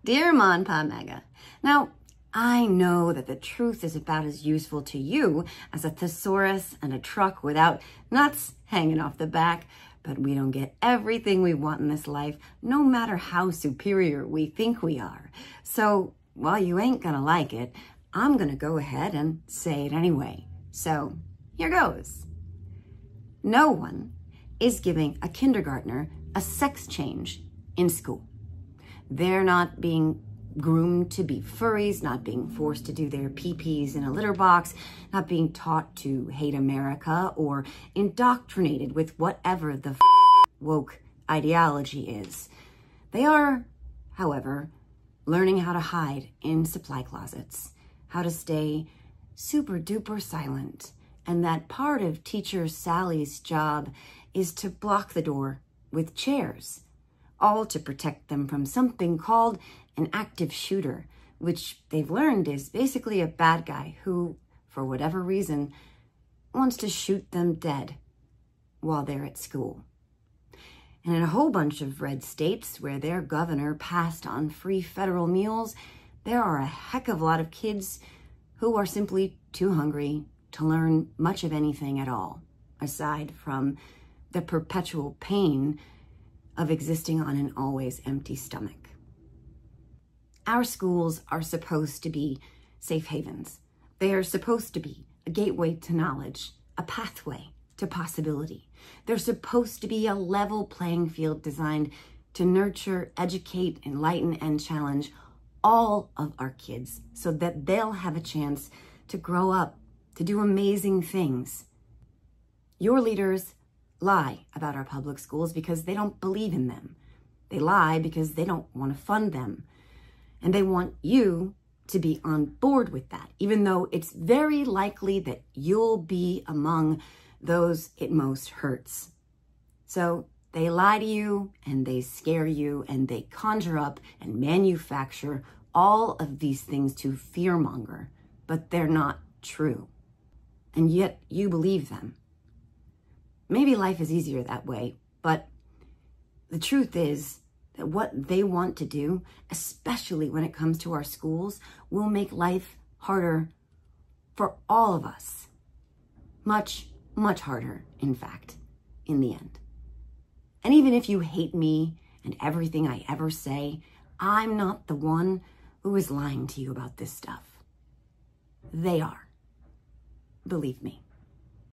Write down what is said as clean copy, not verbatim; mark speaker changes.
Speaker 1: Dear Ma and Pa MAGA, now, I know that the truth is about as useful to you as a thesaurus and a truck without nuts hanging off the back, but we don't get everything we want in this life, no matter how superior we think we are. So, while you ain't gonna like it, I'm gonna go ahead and say it anyway. So, here goes. No one is giving a kindergartner a sex change in school. They're not being groomed to be furries, not being forced to do their pee-pees in a litter box, not being taught to hate America or indoctrinated with whatever the woke ideology is. They are, however, learning how to hide in supply closets, how to stay super duper silent, and that part of teacher Sally's job is to block the door with chairs, all to protect them from something called an active shooter, which they've learned is basically a bad guy who, for whatever reason, wants to shoot them dead while they're at school. And in a whole bunch of red states where their governor passed on free federal meals, there are a heck of a lot of kids who are simply too hungry to learn much of anything at all, aside from the perpetual pain of existing on an always empty stomach. Our schools are supposed to be safe havens. They are supposed to be a gateway to knowledge, a pathway to possibility. They're supposed to be a level playing field designed to nurture, educate, enlighten, and challenge all of our kids so that they'll have a chance to grow up, to do amazing things. Your leaders lie about our public schools because they don't believe in them. They lie because they don't want to fund them. And they want you to be on board with that, even though it's very likely that you'll be among those it most hurts. So they lie to you and they scare you and they conjure up and manufacture all of these things to fearmonger, but they're not true. And yet you believe them. Maybe life is easier that way, but the truth is that what they want to do, especially when it comes to our schools, will make life harder for all of us. Much, much harder, in fact, in the end. And even if you hate me and everything I ever say, I'm not the one who is lying to you about this stuff. They are. Believe me.